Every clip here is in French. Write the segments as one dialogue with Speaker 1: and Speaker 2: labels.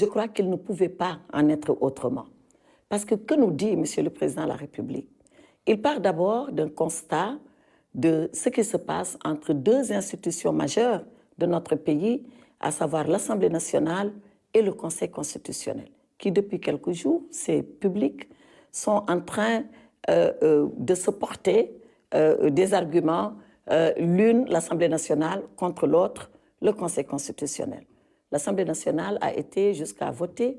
Speaker 1: Je crois qu'il ne pouvait pas en être autrement. Parce que nous dit Monsieur le Président de la République? Il part d'abord d'un constat de ce qui se passe entre deux institutions majeures de notre pays, à savoir l'Assemblée nationale et le Conseil constitutionnel, qui depuis quelques jours, c'est public, sont en train de se porter des arguments, l'une, l'Assemblée nationale, contre l'autre, le Conseil constitutionnel. L'Assemblée nationale a été jusqu'à voter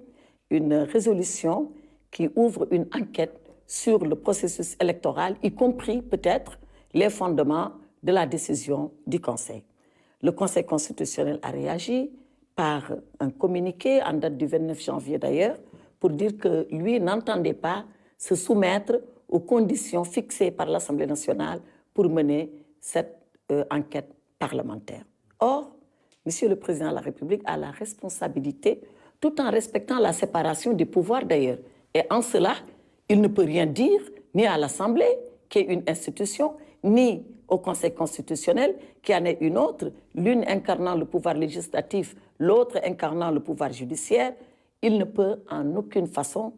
Speaker 1: une résolution qui ouvre une enquête sur le processus électoral, y compris peut-être les fondements de la décision du Conseil. Le Conseil constitutionnel a réagi par un communiqué en date du 29 janvier d'ailleurs, pour dire que lui n'entendait pas se soumettre aux conditions fixées par l'Assemblée nationale pour mener cette enquête parlementaire. Or, Monsieur le Président de la République a la responsabilité, tout en respectant la séparation des pouvoirs d'ailleurs. Et en cela, il ne peut rien dire ni à l'Assemblée, qui est une institution, ni au Conseil constitutionnel, qui en est une autre, l'une incarnant le pouvoir législatif, l'autre incarnant le pouvoir judiciaire. Il ne peut en aucune façon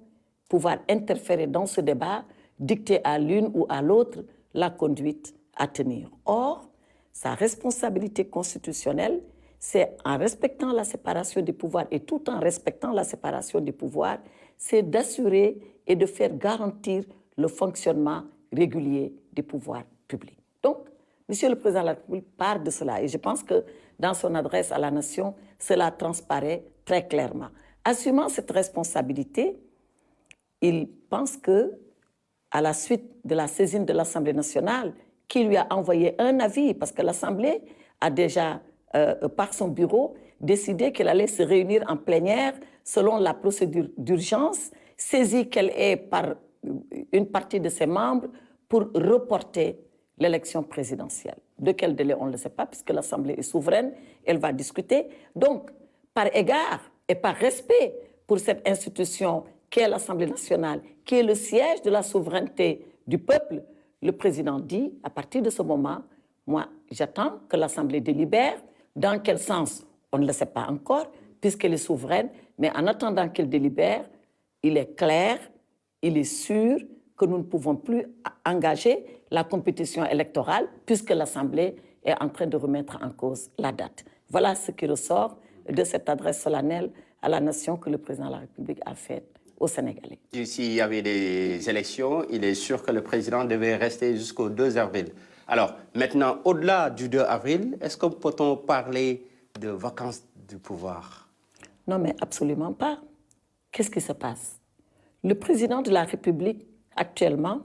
Speaker 1: pouvoir interférer dans ce débat, dicter à l'une ou à l'autre la conduite à tenir. Or, sa responsabilité constitutionnelle, c'est en respectant la séparation des pouvoirs et tout en respectant la séparation des pouvoirs, c'est d'assurer et de faire garantir le fonctionnement régulier des pouvoirs publics. Donc, Monsieur le Président de la République part de cela et je pense que dans son adresse à la nation, cela transparaît très clairement. Assumant cette responsabilité, il pense que, à la suite de la saisine de l'Assemblée nationale, qui lui a envoyé un avis, parce que l'Assemblée a déjà, par son bureau, décidé qu'elle allait se réunir en plénière selon la procédure d'urgence, saisie qu'elle est par une partie de ses membres pour reporter l'élection présidentielle. De quel délai, on ne le sait pas, puisque l'Assemblée est souveraine, elle va discuter. Donc, par égard et par respect pour cette institution qu'est l'Assemblée nationale, qui est le siège de la souveraineté du peuple, le président dit, à partir de ce moment, moi, j'attends que l'Assemblée délibère. Dans quel sens, on ne le sait pas encore, puisqu'elle est souveraine, mais en attendant qu'elle délibère, il est clair, il est sûr que nous ne pouvons plus engager la compétition électorale puisque l'Assemblée est en train de remettre en cause la date. Voilà ce qui ressort de cette adresse solennelle à la nation que le Président de la République a faite aux Sénégalais.
Speaker 2: S'il y avait des élections, il est sûr que le Président devait rester jusqu'au 2 avril. Alors, maintenant, au-delà du 2 avril, est-ce que peut-on parler de vacances du pouvoir?
Speaker 1: Non, mais absolument pas. Qu'est-ce qui se passe? Le Président de la République, actuellement,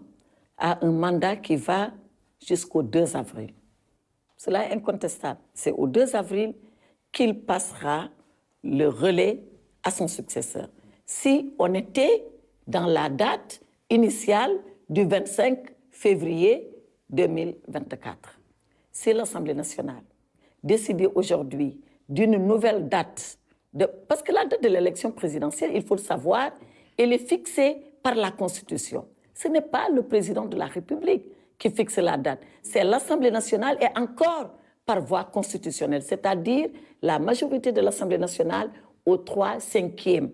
Speaker 1: a un mandat qui va jusqu'au 2 avril. Cela est incontestable. C'est au 2 avril qu'il passera le relais à son successeur. Si on était dans la date initiale du 25 février 2024, si l'Assemblée nationale décidait aujourd'hui d'une nouvelle date, parce que la date de l'élection présidentielle, il faut le savoir, elle est fixée par la Constitution. Ce n'est pas le président de la République qui fixe la date, c'est l'Assemblée nationale et encore par voie constitutionnelle, c'est-à-dire la majorité de l'Assemblée nationale aux 3/5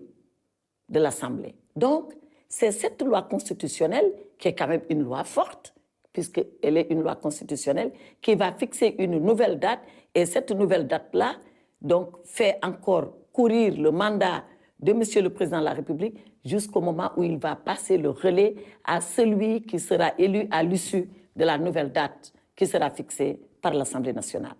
Speaker 1: de l'Assemblée. Donc, c'est cette loi constitutionnelle, qui est quand même une loi forte, puisqu'elle est une loi constitutionnelle, qui va fixer une nouvelle date, et cette nouvelle date-là, donc, fait encore courir le mandat de Monsieur le Président de la République jusqu'au moment où il va passer le relais à celui qui sera élu à l'issue de la nouvelle date qui sera fixée par l'Assemblée nationale.